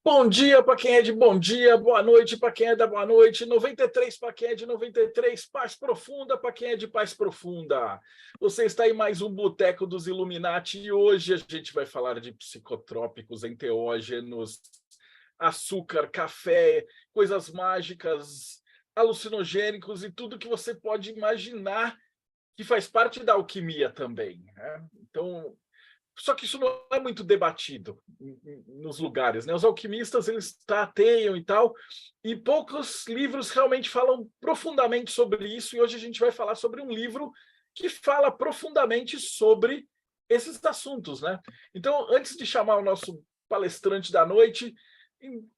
Bom dia para quem é de bom dia, boa noite para quem é da boa noite, 93 para quem é de 93, paz profunda para quem é de paz profunda. Você está em mais um Boteco dos Illuminati e hoje a gente vai falar de psicotrópicos, enteógenos, açúcar, café, coisas mágicas, alucinogênicos e tudo que você pode imaginar que faz parte da alquimia também, né? Então, só que isso não é muito debatido nos lugares, né? Os alquimistas eles tateiam e tal, e poucos livros realmente falam profundamente sobre isso. E hoje a gente vai falar sobre um livro que fala profundamente sobre esses assuntos, né? Então, antes de chamar o nosso palestrante da noite,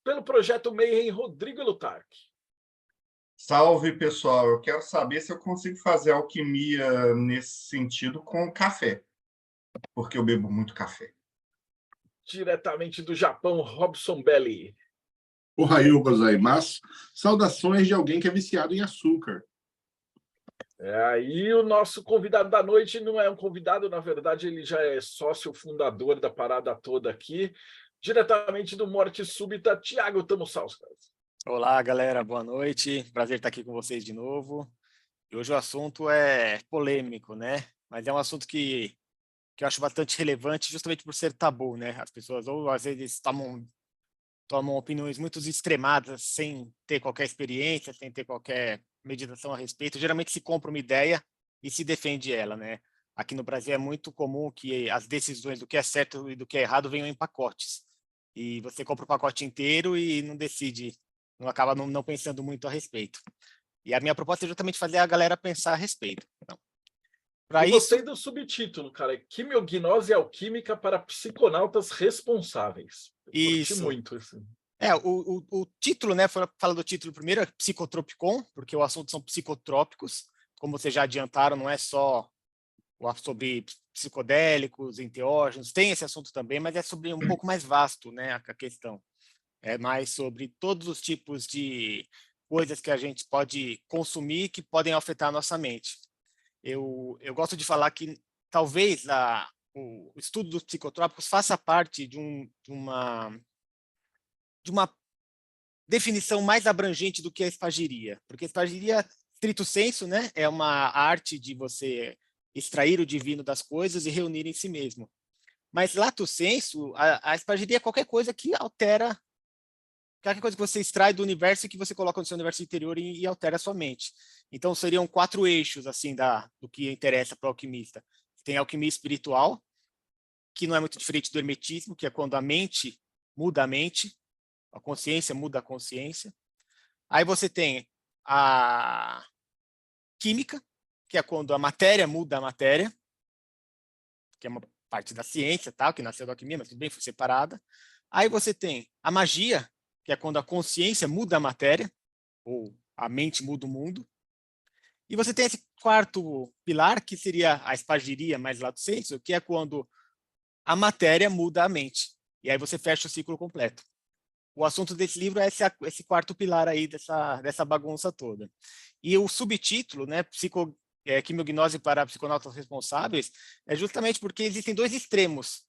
pelo projeto Mayhem, Rodrigo Lutarque. Salve, pessoal. Eu quero saber se eu consigo fazer alquimia nesse sentido com café, porque eu bebo muito café. Diretamente do Japão, Robson Belli. Ohayou gozaimasu. Saudações de alguém que é viciado em açúcar. Aí o nosso convidado da noite não é um convidado, na verdade, ele já é sócio fundador da parada toda aqui, diretamente do Morte Súbita, Thiago Tamosauskas. Olá, galera, boa noite. Prazer estar aqui com vocês de novo. E hoje o assunto é polêmico, né? Mas é um assunto que eu acho bastante relevante justamente por ser tabu, né? As pessoas ou às vezes tomam opiniões muito extremadas sem ter qualquer experiência, sem ter qualquer meditação a respeito. Geralmente se compra uma ideia e se defende ela, né? Aqui no Brasil é muito comum que as decisões do que é certo e do que é errado venham em pacotes. E você compra o pacote inteiro e não decide, não acaba não pensando muito a respeito. E a minha proposta é justamente fazer a galera pensar a respeito. Então, Eu gostei do subtítulo, cara. Quimiognose alquímica para psiconautas responsáveis. Curti muito isso. O título, né? Fala do título primeiro, é Psicotropicon, porque o assunto são psicotrópicos. Como vocês já adiantaram, não é só sobre psicodélicos, enteógenos, tem esse assunto também, mas é sobre um pouco mais vasto, né? A questão. É mais sobre todos os tipos de coisas que a gente pode consumir que podem afetar a nossa mente. Eu gosto de falar que talvez o estudo dos psicotrópicos faça parte de uma definição mais abrangente do que a espagiria, porque a espagiria, stricto sensu, né, é uma arte de você extrair o divino das coisas e reunir em si mesmo. Mas lato sensu, a espagiria é qualquer coisa que altera, qualquer coisa que você extrai do universo e que você coloca no seu universo interior e altera a sua mente. Então seriam 4 eixos assim do que interessa para o alquimista. Tem a alquimia espiritual, que não é muito diferente do hermetismo, que é quando a mente muda a mente, a consciência muda a consciência. Aí você tem a química, que é quando a matéria muda a matéria, que é uma parte da ciência, tal, que nasceu da alquimia, mas tudo bem, foi separada. Aí você tem a magia, que é quando a consciência muda a matéria, ou a mente muda o mundo. E você tem esse quarto pilar, que seria a espagiria mais lato sensu, que é quando a matéria muda a mente. E aí você fecha o ciclo completo. O assunto desse livro é esse quarto pilar aí dessa bagunça toda. E o subtítulo, né, quimiognose para psiconautas responsáveis, é justamente porque existem 2 extremos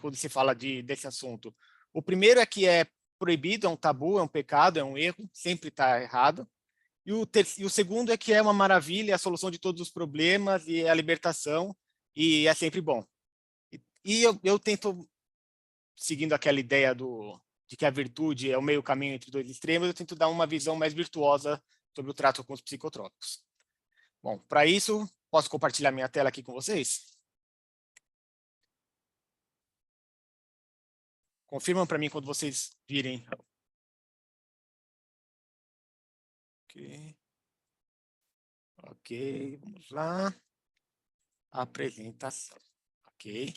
quando se fala desse assunto. O primeiro é que é proibido, é um tabu, é um pecado, é um erro, sempre está errado. E o segundo é que é uma maravilha, é a solução de todos os problemas e é a libertação, e é sempre bom. E eu tento, seguindo aquela ideia de que a virtude é o meio caminho entre 2 extremos, eu tento dar uma visão mais virtuosa sobre o trato com os psicotrópicos. Bom, para isso, posso compartilhar minha tela aqui com vocês? Confirmam para mim quando vocês virem. Ok, vamos lá. Apresentação. Ok.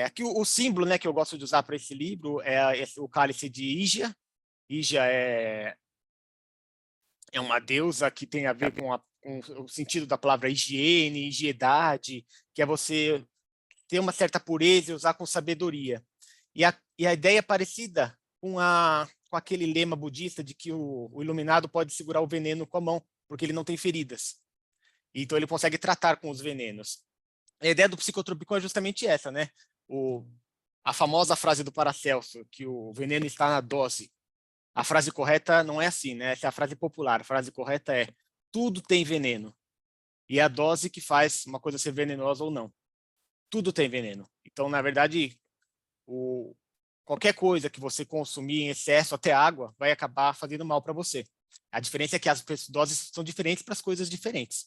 Aqui o símbolo, né, que eu gosto de usar para esse livro é o cálice de Ígia. Ígia é uma deusa que tem a ver com o sentido da palavra higiene, higiedade, que é você ter uma certa pureza e usar com sabedoria. E a ideia é parecida com aquele lema budista de que o iluminado pode segurar o veneno com a mão, porque ele não tem feridas. Então ele consegue tratar com os venenos. A ideia do psicotrópico é justamente essa, né? a famosa frase do Paracelso, que o veneno está na dose. A frase correta não é assim, né? Essa é a frase popular. A frase correta é: tudo tem veneno. E é a dose que faz uma coisa ser venenosa ou não. Tudo tem veneno. Então, na verdade, qualquer coisa que você consumir em excesso, até água, vai acabar fazendo mal para você. A diferença é que as doses são diferentes para as coisas diferentes.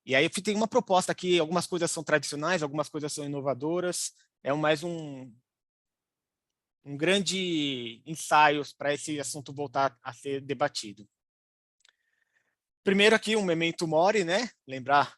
E aí eu tenho uma proposta aqui, algumas coisas são tradicionais, algumas coisas são inovadoras. É mais um grande ensaio para esse assunto voltar a ser debatido. Primeiro aqui, um memento mori, né? Lembrar,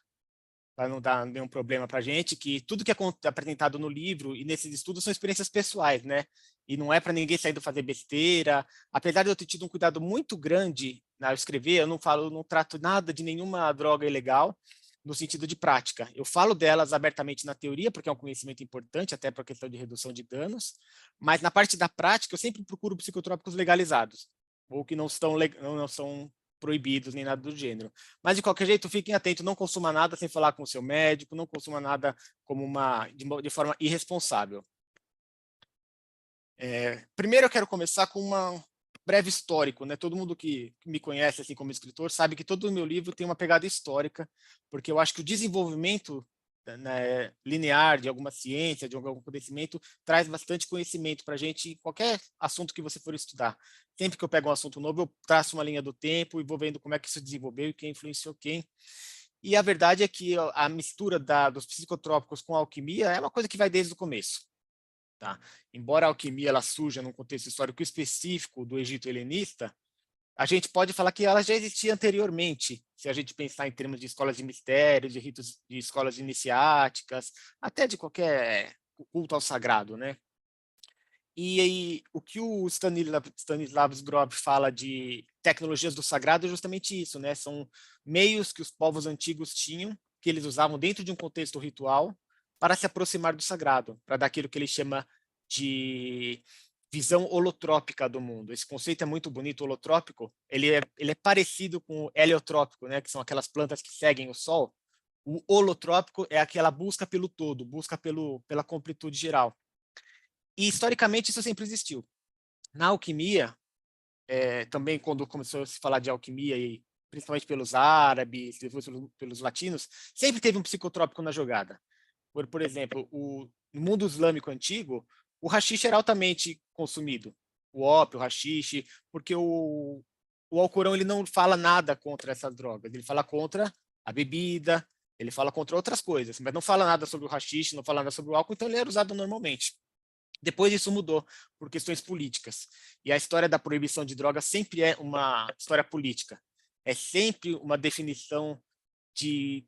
para não dar nenhum problema para a gente, que tudo que é apresentado no livro e nesses estudos são experiências pessoais, né? E não é para ninguém saindo fazer besteira. Apesar de eu ter tido um cuidado muito grande na escrever, eu não trato nada de nenhuma droga ilegal no sentido de prática. Eu falo delas abertamente na teoria, porque é um conhecimento importante, até para a questão de redução de danos, mas na parte da prática eu sempre procuro psicotrópicos legalizados, ou que não são proibidos nem nada do gênero. Mas, de qualquer jeito, fiquem atentos, não consuma nada sem falar com o seu médico, não consuma nada de forma irresponsável. Primeiro eu quero começar com um breve histórico, né? Todo mundo que me conhece assim como escritor sabe que todo o meu livro tem uma pegada histórica, porque eu acho que o desenvolvimento, né, linear de alguma ciência, de algum conhecimento, traz bastante conhecimento para a gente em qualquer assunto que você for estudar. Sempre que eu pego um assunto novo, eu traço uma linha do tempo e vou vendo como é que isso desenvolveu e quem influenciou quem. E a verdade é que a mistura dos psicotrópicos com a alquimia é uma coisa que vai desde o começo. Tá? Embora a alquimia ela surja num contexto histórico específico do Egito helenista, a gente pode falar que ela já existia anteriormente, se a gente pensar em termos de escolas de mistérios, de ritos de escolas iniciáticas, até de qualquer culto ao sagrado, né? E aí, o que o Stanisław Grof fala de tecnologias do sagrado é justamente isso, né? São meios que os povos antigos tinham, que eles usavam dentro de um contexto ritual, para se aproximar do sagrado, para dar aquilo que ele chama de visão holotrópica do mundo. Esse conceito é muito bonito, holotrópico. Ele é parecido com o heliotrópico, né, que são aquelas plantas que seguem o sol. O holotrópico é aquela busca pelo todo, busca pela completude geral. E, historicamente, isso sempre existiu. Na alquimia, também quando começou a se falar de alquimia, e principalmente pelos árabes, depois pelos latinos, sempre teve um psicotrópico na jogada. Por exemplo, no mundo islâmico antigo, o haxixe era altamente consumido. O ópio, o haxixe, porque o Alcorão ele não fala nada contra essas drogas. Ele fala contra a bebida, ele fala contra outras coisas, mas não fala nada sobre o haxixe, não fala nada sobre o álcool, então ele era usado normalmente. Depois isso mudou por questões políticas. E a história da proibição de drogas sempre é uma história política. É sempre uma definição de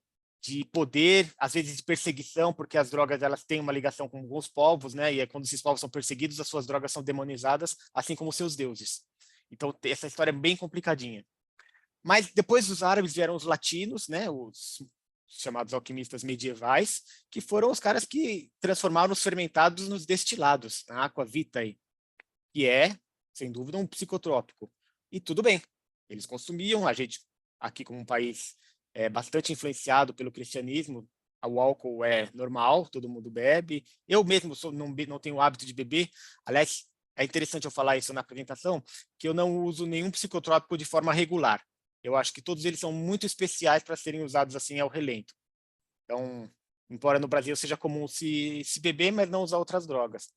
poder, às vezes de perseguição, porque as drogas elas têm uma ligação com alguns povos, né? E quando esses povos são perseguidos, as suas drogas são demonizadas, assim como seus deuses. Então, essa história é bem complicadinha. Mas depois dos árabes vieram os latinos, né? Os chamados alquimistas medievais, que foram os caras que transformaram os fermentados nos destilados, a aqua vitae, que é, sem dúvida, um psicotrópico. E tudo bem, eles consumiam, a gente, aqui como um país bastante influenciado pelo cristianismo, o álcool é normal, todo mundo bebe. Eu mesmo não tenho o hábito de beber. Aliás, é interessante eu falar isso na apresentação, que eu não uso nenhum psicotrópico de forma regular. Eu acho que todos eles são muito especiais para serem usados assim ao relento. Então, embora no Brasil seja comum se beber, mas não usar outras drogas.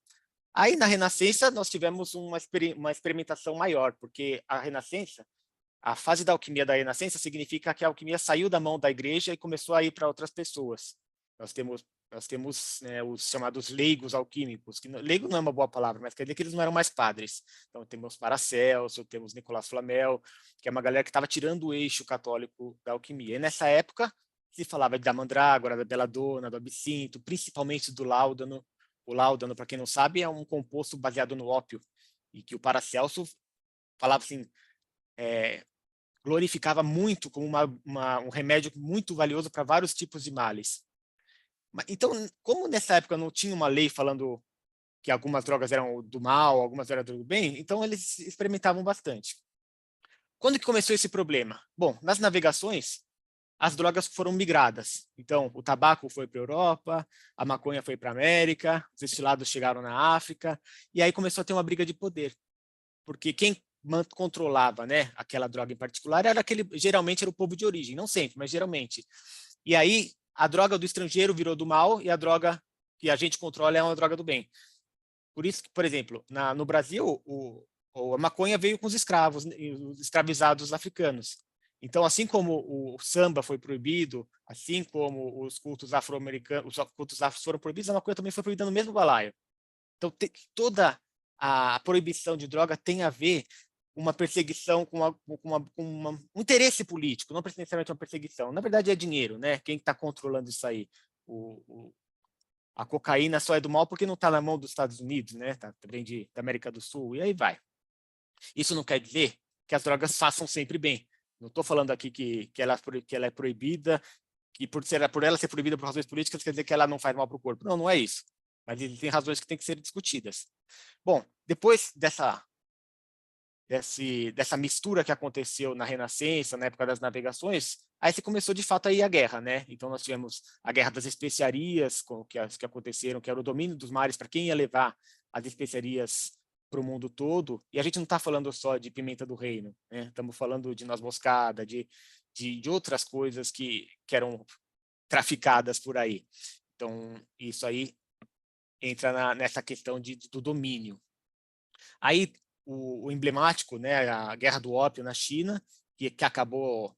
Aí, na Renascença, nós tivemos uma experimentação maior, porque a fase da alquimia da Renascença significa que a alquimia saiu da mão da igreja e começou a ir para outras pessoas. Nós temos né, os chamados leigos alquímicos, que leigo não é uma boa palavra, mas quer dizer que eles não eram mais padres. Então temos Paracelso, temos Nicolas Flamel, que é uma galera que estava tirando o eixo católico da alquimia. E nessa época se falava da mandrágora, da beladona, do absinto, principalmente do láudano. O láudano, para quem não sabe, é um composto baseado no ópio, e que o Paracelso falava assim, glorificava muito como um remédio muito valioso para vários tipos de males. Então, como nessa época não tinha uma lei falando que algumas drogas eram do mal, algumas eram do bem, então eles experimentavam bastante. Quando que começou esse problema? Bom, nas navegações, as drogas foram migradas. Então, o tabaco foi para a Europa, a maconha foi para a América, os destilados chegaram na África, e aí começou a ter uma briga de poder. Porque quem controlava, né, aquela droga em particular geralmente era o povo de origem, não sempre, mas geralmente. E aí a droga do estrangeiro virou do mal e a droga que a gente controla é uma droga do bem. Por isso que, por exemplo, no Brasil, a maconha veio com os escravos, os escravizados africanos. Então, assim como o samba foi proibido, assim como os cultos afro-americanos, os cultos afros foram proibidos, a maconha também foi proibida no mesmo balaio. Então, toda a proibição de droga tem a ver com uma perseguição, com um interesse político, não necessariamente uma perseguição. Na verdade, é dinheiro, né? Quem está controlando isso aí? A cocaína só é do mal porque não está na mão dos Estados Unidos, né? Tá também da América do Sul, e aí vai. Isso não quer dizer que as drogas façam sempre bem. Não estou falando aqui que ela é proibida, que por ela ser proibida por razões políticas quer dizer que ela não faz mal para o corpo. Não, não é isso. Mas existem razões que têm que ser discutidas. Bom, depois dessa mistura que aconteceu na Renascença, na época das navegações, aí se começou de fato aí a guerra, né? Então nós tivemos a Guerra das Especiarias, que aconteceram, que era o domínio dos mares para quem ia levar as especiarias para o mundo todo. E a gente não está falando só de pimenta do reino, né? Estamos falando de noz moscada, de outras coisas que eram traficadas por aí. Então isso aí entra nessa questão do domínio. Aí o emblemático, né, a Guerra do Ópio na China, que acabou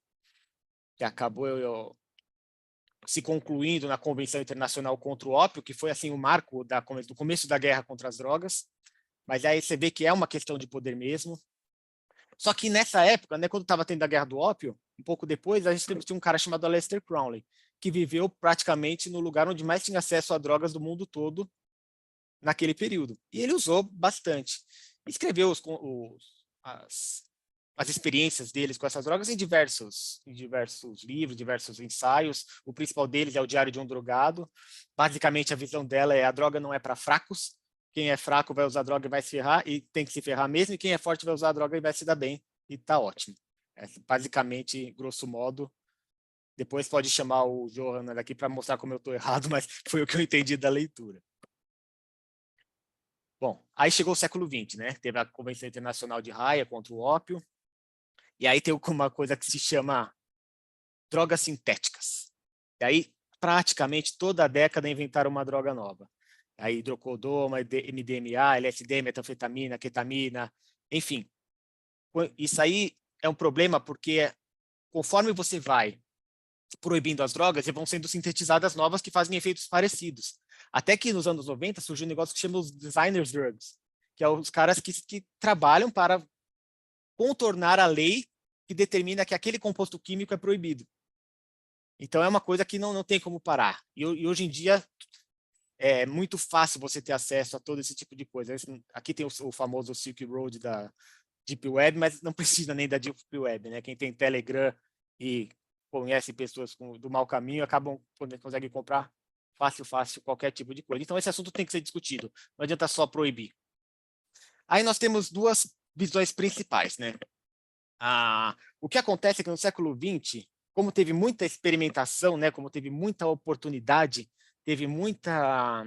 se concluindo na Convenção Internacional contra o Ópio, que foi assim o marco do começo da guerra contra as drogas. Mas aí você vê que é uma questão de poder mesmo. Só que nessa época, né, quando estava tendo a Guerra do Ópio, um pouco depois, a gente tinha um cara chamado Aleister Crowley, que viveu praticamente no lugar onde mais tinha acesso a drogas do mundo todo naquele período. E ele usou bastante. Escreveu as experiências deles com essas drogas em diversos livros, diversos ensaios. O principal deles é o Diário de um Drogado. Basicamente, a visão dela é: a droga não é para fracos. Quem é fraco vai usar a droga e vai se ferrar, e tem que se ferrar mesmo. E quem é forte vai usar a droga e vai se dar bem, e tá ótimo. Basicamente, grosso modo. Depois pode chamar o Johan aqui para mostrar como eu estou errado, mas foi o que eu entendi da leitura. Bom, aí chegou o século XX, né? Teve a Convenção Internacional de Haia contra o ópio, e aí tem uma coisa que se chama drogas sintéticas. E aí, praticamente toda a década inventaram uma droga nova. Aí hidrocodona, MDMA, LSD, metanfetamina, ketamina, enfim. Isso aí é um problema porque conforme você vai proibindo as drogas, vão sendo sintetizadas novas que fazem efeitos parecidos. Até que nos anos 90 surgiu um negócio que chama os designers drugs, que é os caras que trabalham para contornar a lei que determina que aquele composto químico é proibido. Então é uma coisa que não tem como parar. E hoje em dia é muito fácil você ter acesso a todo esse tipo de coisa. Aqui tem o famoso Silk Road da Deep Web, mas não precisa nem da Deep Web, né? Quem tem Telegram e conhece pessoas do mau caminho conseguem comprar fácil qualquer tipo de coisa. Então esse assunto tem que ser discutido. Não adianta só proibir. Aí nós temos duas visões principais, né? O que acontece é que no século XX, como teve muita experimentação, né? Como teve muita oportunidade, teve muita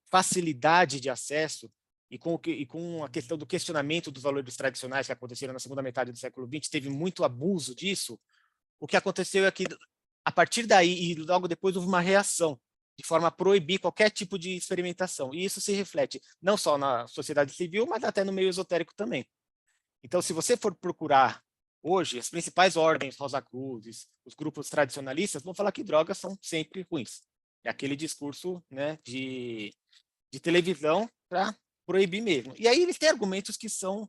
facilidade de acesso, e com a questão do questionamento dos valores tradicionais que aconteceram na segunda metade do século XX, teve muito abuso disso. O que aconteceu é que, a partir daí, e logo depois, houve uma reação, de forma a proibir qualquer tipo de experimentação. E isso se reflete não só na sociedade civil, mas até no meio esotérico também. Então, se você for procurar hoje, as principais ordens, Rosa Cruzes, os grupos tradicionalistas, vão falar que drogas são sempre ruins. É aquele discurso, né, de televisão para proibir mesmo. E aí eles têm argumentos que são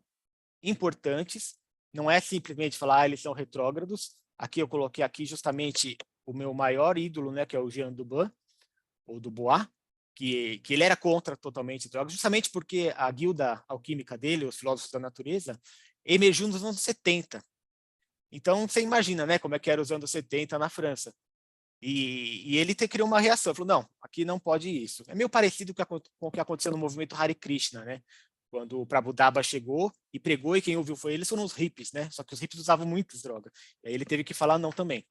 importantes, não é simplesmente falar eles são retrógrados. Aqui eu coloquei aqui justamente o meu maior ídolo, né, que é o Jean Dubois, ou Dubois, que ele era contra totalmente drogas, justamente porque a guilda alquímica dele, os filósofos da natureza, emergiu nos anos 70. Então, você imagina, né, como é que era os anos 70 na França. E ele criou uma reação, falou: não, aqui não pode isso. É meio parecido com o que aconteceu no movimento Hare Krishna, né? Quando o Prabhupada chegou e pregou, e quem ouviu foi eles, foram os hippies, né? Só que os hippies usavam muitas drogas. E aí ele teve que falar não também.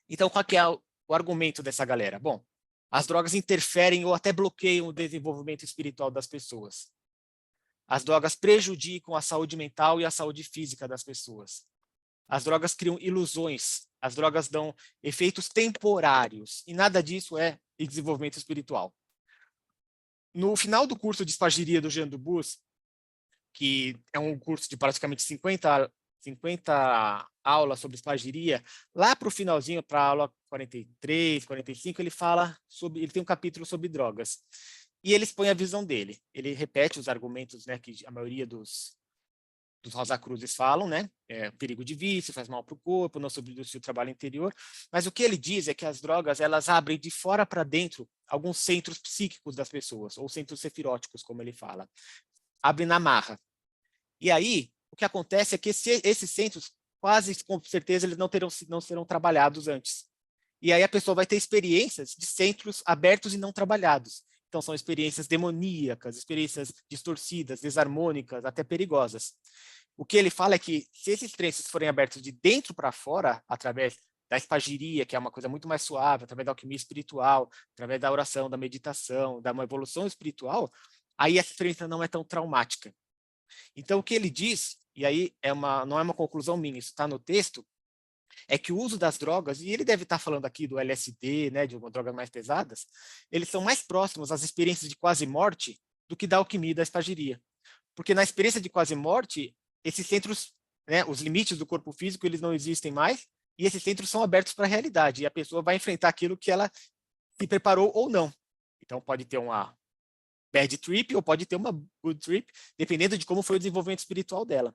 Então, qual que é o argumento dessa galera? Bom, as drogas interferem ou até bloqueiam o desenvolvimento espiritual das pessoas. As drogas prejudicam a saúde mental e a saúde física das pessoas. As drogas criam ilusões, as drogas dão efeitos temporários, e nada disso é desenvolvimento espiritual. No final do curso de espagiria do Jean Dubus, que é um curso de praticamente 50 aulas sobre espagiria, lá para o finalzinho, para a aula 43, 45, ele tem um capítulo sobre drogas. E ele expõe a visão dele. Ele repete os argumentos, né, que a maioria dos Rosacruzes falam, né? Perigo de vício, faz mal para o corpo, não substitui o trabalho interior. Mas o que ele diz é que as drogas, elas abrem de fora para dentro alguns centros psíquicos das pessoas, ou centros sefiróticos, como ele fala. Abre na marra. E aí, o que acontece é que esses centros, quase com certeza, eles não serão trabalhados antes. E aí a pessoa vai ter experiências de centros abertos e não trabalhados. Então, são experiências demoníacas, experiências distorcidas, desarmônicas, até perigosas. O que ele fala é que, se esses trânsitos forem abertos de dentro para fora, através da espagiria, que é uma coisa muito mais suave, através da alquimia espiritual, através da oração, da meditação, da uma evolução espiritual, aí essa experiência não é tão traumática. Então, o que ele diz, e aí não é uma conclusão minha, isso está no texto, é que o uso das drogas, e ele deve estar falando aqui do LSD, né, de drogas mais pesadas, eles são mais próximos às experiências de quase morte do que da alquimia e da espagiria. Porque na experiência de quase morte, esses centros, né, os limites do corpo físico, eles não existem mais, e esses centros são abertos para a realidade, e a pessoa vai enfrentar aquilo que ela se preparou ou não. Então, pode ter uma bad trip ou pode ter uma good trip, dependendo de como foi o desenvolvimento espiritual dela.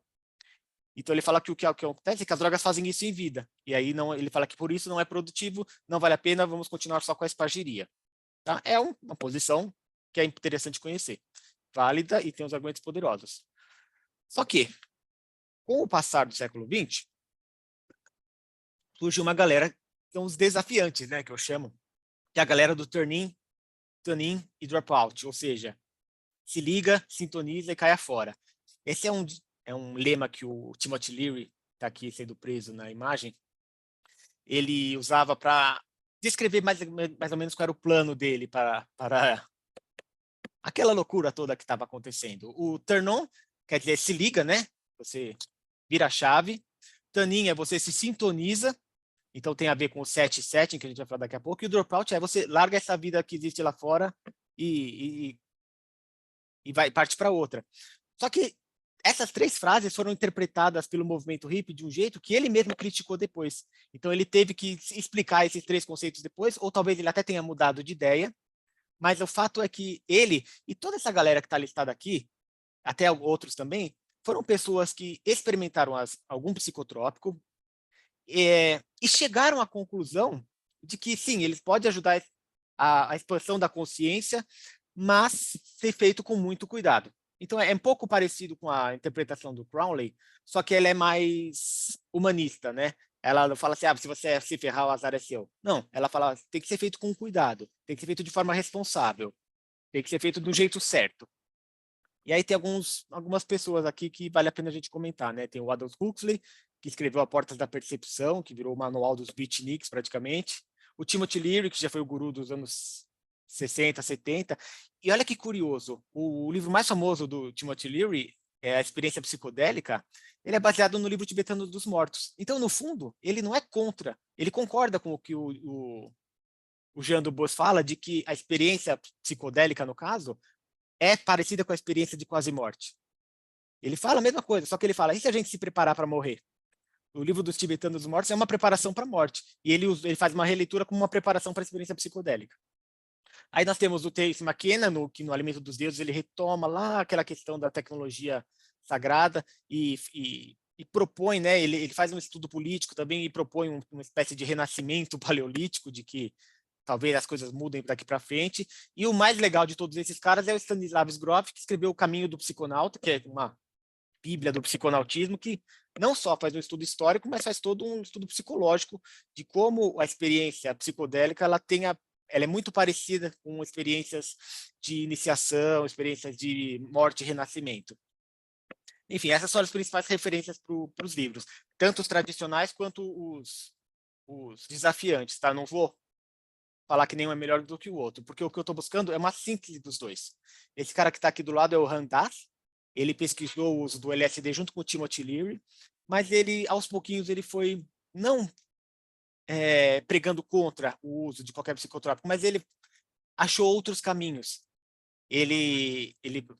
Então ele fala que o que acontece é que as drogas fazem isso em vida. E aí ele fala que por isso não é produtivo, não vale a pena, vamos continuar só com a espagiria. Tá? É uma posição que é interessante conhecer. Válida e tem uns argumentos poderosos. Só que, com o passar do século XX, surge uma galera que são os desafiantes, né, que eu chamo, que é a galera do turn-in e drop-out, ou seja, se liga, sintoniza e cai fora. Esse é um lema que o Timothy Leary, está aqui sendo preso na imagem, ele usava para descrever mais ou menos qual era o plano dele para aquela loucura toda que estava acontecendo. O turn on quer dizer se liga, né? Você vira a chave. Turn in é você se sintoniza, então tem a ver com o setting, que a gente vai falar daqui a pouco. E o dropout é você larga essa vida que existe lá fora e vai parte para outra. Só que essas três frases foram interpretadas pelo movimento hippie de um jeito que ele mesmo criticou depois. Então ele teve que explicar esses três conceitos depois, ou talvez ele até tenha mudado de ideia, mas o fato é que ele e toda essa galera que está listada aqui, até outros também, foram pessoas que experimentaram algum psicotrópico e chegaram à conclusão de que, sim, eles podem ajudar a expansão da consciência, mas ser feito com muito cuidado. Então, é um pouco parecido com a interpretação do Crowley, só que ela é mais humanista, né? Ela não fala assim, se você se ferrar, o azar é seu. Não, ela fala, tem que ser feito com cuidado, tem que ser feito de forma responsável, tem que ser feito do jeito certo. E aí tem algumas pessoas aqui que vale a pena a gente comentar, né? Tem o Aldous Huxley, que escreveu A Portas da Percepção, que virou o manual dos beatniks, praticamente. O Timothy Leary, que já foi o guru dos anos 60, 70. E olha que curioso, o livro mais famoso do Timothy Leary, A Experiência Psicodélica, ele é baseado no livro tibetano dos mortos. Então, no fundo, ele não é contra, ele concorda com o que o Jean Dubos fala, de que a experiência psicodélica, no caso, é parecida com a experiência de quase morte. Ele fala a mesma coisa, só que ele fala, e se a gente se preparar para morrer? O livro dos tibetanos dos mortos é uma preparação para a morte, e ele faz uma releitura como uma preparação para a experiência psicodélica. Aí nós temos o Terence McKenna, que no Alimento dos Deuses ele retoma lá aquela questão da tecnologia sagrada e propõe, né, ele faz um estudo político também e propõe uma espécie de renascimento paleolítico, de que talvez as coisas mudem daqui para frente. E o mais legal de todos esses caras é o Stanisław Grof, que escreveu O Caminho do Psiconauta, que é uma bíblia do psiconautismo, que não só faz um estudo histórico, mas faz todo um estudo psicológico de como a experiência psicodélica ela é muito parecida com experiências de iniciação, experiências de morte e renascimento. Enfim, essas são as principais referências para os livros, tanto os tradicionais quanto os os desafiantes, tá? Não vou falar que nenhum é melhor do que o outro, porque o que eu estou buscando é uma síntese dos dois. Esse cara que está aqui do lado é o Ramdas, ele pesquisou o uso do LSD junto com o Timothy Leary, mas ele, aos pouquinhos, ele foi não pregando contra o uso de qualquer psicotrópico, mas ele achou outros caminhos. Ele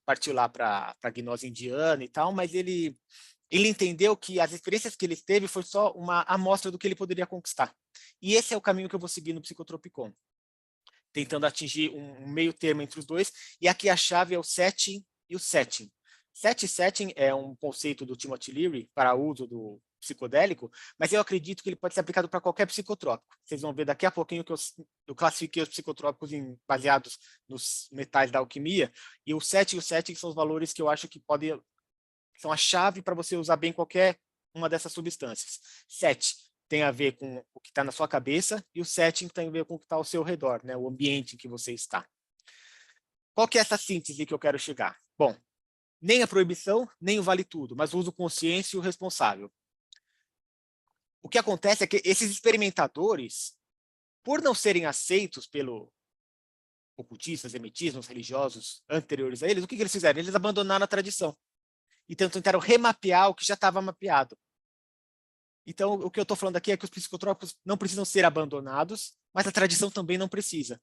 partiu lá para a gnose indiana e tal, mas ele entendeu que as experiências que ele teve foi só uma amostra do que ele poderia conquistar. E esse é o caminho que eu vou seguir no Psicotropicon, tentando atingir um meio termo entre os dois, e aqui a chave é o setting e o setting. Setting é um conceito do Timothy Leary para uso do psicodélico, mas eu acredito que ele pode ser aplicado para qualquer psicotrópico. Vocês vão ver daqui a pouquinho que eu classifiquei os psicotrópicos baseados nos metais da alquimia, e o setting e o setting são os valores que eu acho que são a chave para você usar bem qualquer uma dessas substâncias. Set tem a ver com o que está na sua cabeça, e o setting tem a ver com o que está ao seu redor, né? O ambiente em que você está. Qual que é essa síntese que eu quero chegar? Bom, nem a proibição, nem o vale tudo, mas o uso consciente e o responsável. O que acontece é que esses experimentadores, por não serem aceitos pelo ocultistas, hermetismos, religiosos anteriores a eles, o que eles fizeram? Eles abandonaram a tradição. Então tentaram remapear o que já estava mapeado. Então, o que eu estou falando aqui é que os psicotrópicos não precisam ser abandonados, mas a tradição também não precisa.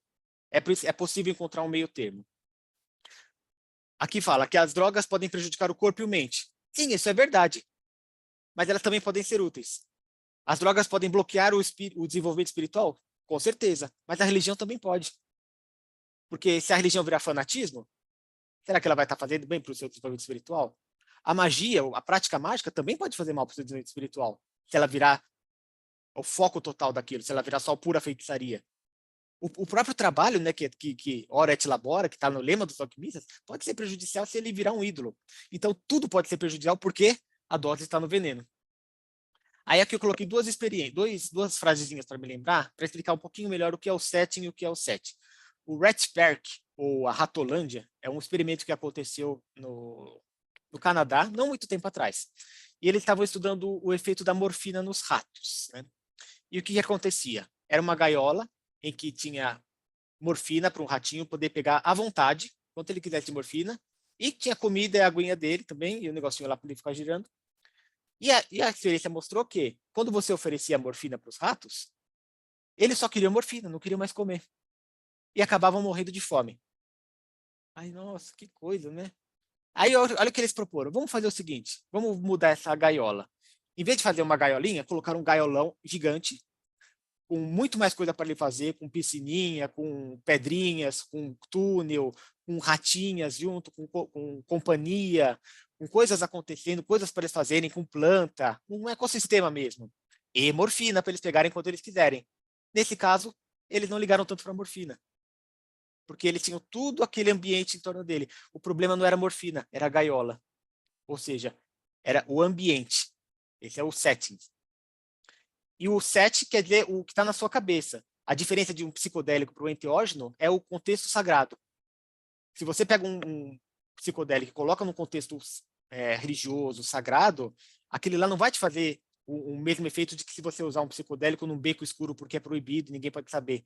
É possível encontrar um meio termo. Aqui fala que as drogas podem prejudicar o corpo e a mente. Sim, isso é verdade. Mas elas também podem ser úteis. As drogas podem bloquear o desenvolvimento espiritual? Com certeza. Mas a religião também pode. Porque se a religião virar fanatismo, será que ela vai estar fazendo bem para o seu desenvolvimento espiritual? A magia, a prática mágica também pode fazer mal para o seu desenvolvimento espiritual. Se ela virar o foco total daquilo, se ela virar só pura feitiçaria. O próprio trabalho, né, que ora et labora, que está no lema dos alquimistas, pode ser prejudicial se ele virar um ídolo. Então, tudo pode ser prejudicial porque a dose está no veneno. Aí aqui eu coloquei duas frasezinhas para me lembrar, para explicar um pouquinho melhor o que é o setting e o que é o set. O Rat Park, ou a Ratolândia, é um experimento que aconteceu no Canadá, não muito tempo atrás. E eles estavam estudando o efeito da morfina nos ratos, né? E o que acontecia? Era uma gaiola em que tinha morfina para um ratinho poder pegar à vontade, quanto ele quisesse de morfina, e tinha comida e a aguinha dele também, e o negocinho lá para ele ficar girando. E a experiência mostrou que, quando você oferecia morfina para os ratos, eles só queriam morfina, não queriam mais comer. E acabavam morrendo de fome. Ai, nossa, que coisa, né? Aí, olha o que eles proporam. Vamos fazer o seguinte, vamos mudar essa gaiola. Em vez de fazer uma gaiolinha, colocaram um gaiolão gigante, com muito mais coisa para ele fazer, com piscininha, com pedrinhas, com túnel, com ratinhas junto, com companhia, com coisas acontecendo, coisas para eles fazerem, com planta, um ecossistema mesmo. E morfina para eles pegarem quando eles quiserem. Nesse caso, eles não ligaram tanto para a morfina, porque eles tinham tudo aquele ambiente em torno dele. O problema não era a morfina, era a gaiola. Ou seja, era o ambiente. Esse é o setting. E o set quer dizer o que está na sua cabeça. A diferença de um psicodélico para o enteógeno é o contexto sagrado. Se você pega um psicodélico e coloca num contexto religioso, sagrado, aquele lá não vai te fazer o mesmo efeito de que se você usar um psicodélico num beco escuro porque é proibido, ninguém pode saber.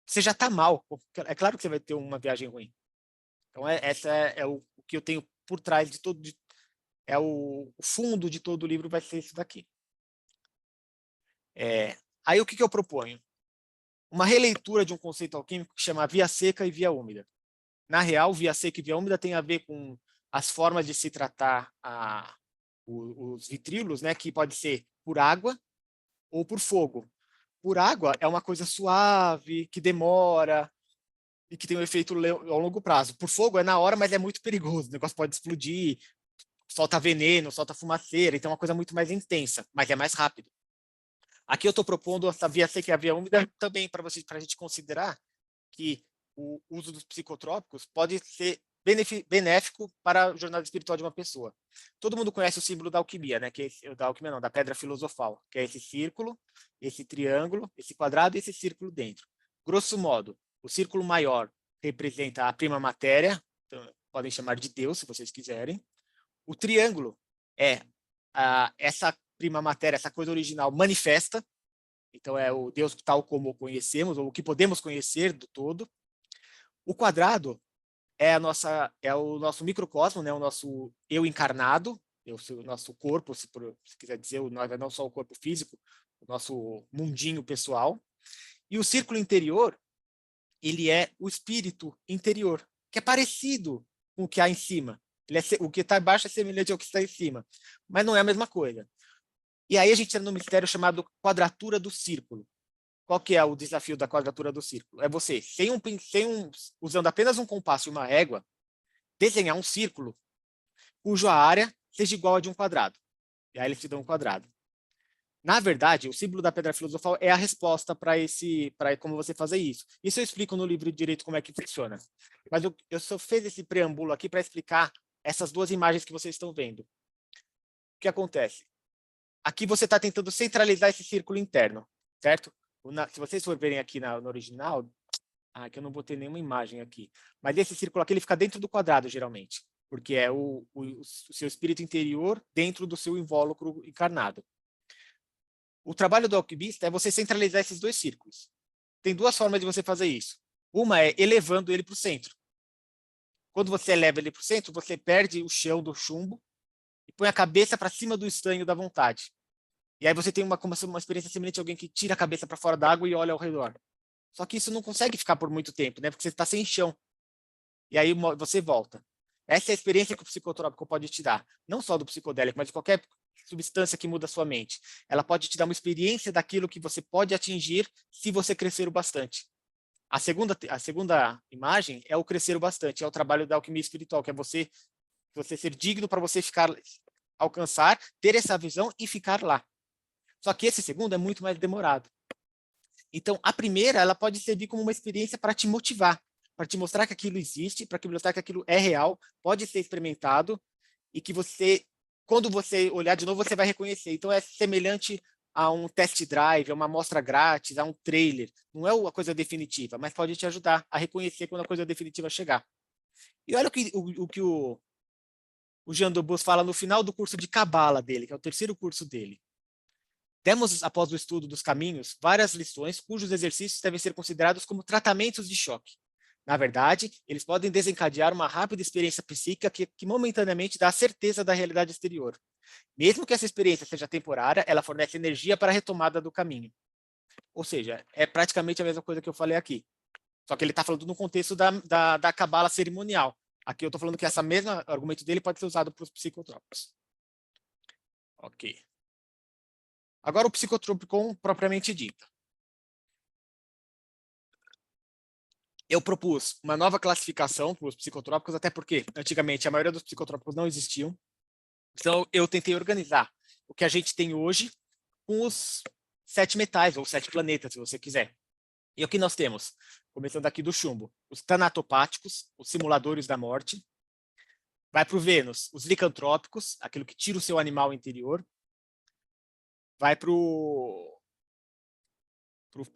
Você já está mal. É claro que você vai ter uma viagem ruim. Então, essa é o que eu tenho por trás de todo... o fundo de todo o livro vai ser isso daqui. Aí o que eu proponho? Uma releitura de um conceito alquímico que chama via seca e via úmida. Na real, via seca e via úmida tem a ver com as formas de se tratar os vitrílulos, né, que pode ser por água ou por fogo. Por água é uma coisa suave, que demora e que tem um efeito ao longo prazo. Por fogo é na hora, mas é muito perigoso. O negócio pode explodir, solta veneno, solta fumaceira, então é uma coisa muito mais intensa, mas é mais rápido. Aqui eu estou propondo essa via seca e a via úmida também para a gente considerar que o uso dos psicotrópicos pode ser benéfico para a jornada espiritual de uma pessoa. Todo mundo conhece o símbolo da alquimia, né? Que é da alquimia não, da pedra filosofal, que é esse círculo, esse triângulo, esse quadrado e esse círculo dentro. Grosso modo, o círculo maior representa a prima matéria, então, podem chamar de Deus, se vocês quiserem. O triângulo é essa prima matéria, essa coisa original manifesta, Então, é o Deus tal como o conhecemos, ou o que podemos conhecer do todo. O quadrado é o nosso microcosmo, né? O nosso eu encarnado, o nosso corpo, se quiser dizer, não só o corpo físico, o nosso mundinho pessoal. E o círculo interior, ele é o espírito interior, que é parecido com o que há em cima. O que está embaixo é semelhante ao que está em cima, mas não é a mesma coisa. E aí a gente entra no mistério chamado quadratura do círculo. Qual que é o desafio da quadratura do círculo? É você, usando apenas um compasso e uma régua, desenhar um círculo cuja área seja igual a de um quadrado. E aí eles te dão um quadrado. Na verdade, o símbolo da pedra filosofal é a resposta para como você fazer isso. Isso eu explico no livro direito como é que funciona. Mas eu só fiz esse preâmbulo aqui para explicar essas duas imagens que vocês estão vendo. O que acontece? Aqui você está tentando centralizar esse círculo interno, certo? Se vocês for verem aqui no original, que eu não botei nenhuma imagem aqui, mas esse círculo aqui ele fica dentro do quadrado, geralmente, porque é o seu espírito interior dentro do seu invólucro encarnado. O trabalho do alquimista é você centralizar esses dois círculos. Tem duas formas de você fazer isso. Uma é elevando ele para o centro. Quando você eleva ele para o centro, você perde o chão do chumbo e põe a cabeça para cima do estanho da vontade. E aí você tem uma experiência semelhante a alguém que tira a cabeça para fora da água e olha ao redor. Só que isso não consegue ficar por muito tempo, né? Porque você está sem chão. E aí você volta. Essa é a experiência que o psicotrópico pode te dar. Não só do psicodélico, mas de qualquer substância que muda a sua mente. Ela pode te dar uma experiência daquilo que você pode atingir se você crescer o bastante. A segunda imagem é o crescer o bastante, é o trabalho da alquimia espiritual, que é você ser digno para você alcançar, ter essa visão e ficar lá. Só que esse segundo é muito mais demorado. Então, a primeira, ela pode servir como uma experiência para te motivar, para te mostrar que aquilo existe, para te mostrar que aquilo é real, pode ser experimentado e que você, quando você olhar de novo, você vai reconhecer. Então, é semelhante a um test drive, a uma amostra grátis, a um trailer. Não é uma coisa definitiva, mas pode te ajudar a reconhecer quando a coisa definitiva chegar. E olha o que o Jean Dobos fala no final do curso de Cabala dele, que é o terceiro curso dele. Temos, após o estudo dos caminhos, várias lições cujos exercícios devem ser considerados como tratamentos de choque. Na verdade, eles podem desencadear uma rápida experiência psíquica que momentaneamente dá a certeza da realidade exterior. Mesmo que essa experiência seja temporária, ela fornece energia para a retomada do caminho. Ou seja, é praticamente a mesma coisa que eu falei aqui. Só que ele está falando no contexto da cabala cerimonial. Aqui eu estou falando que esse mesmo argumento dele pode ser usado para os psicotrópicos. Ok. Agora o psicotropicon propriamente dito. Eu propus uma nova classificação para os psicotrópicos, até porque antigamente a maioria dos psicotrópicos não existiam. Então eu tentei organizar o que a gente tem hoje com os 7 metais, ou 7 planetas, se você quiser. E o que nós temos? Começando aqui do chumbo. Os tanatopáticos, os simuladores da morte. Vai para o Vênus, os licantrópicos, aquilo que tira o seu animal interior. Vai para o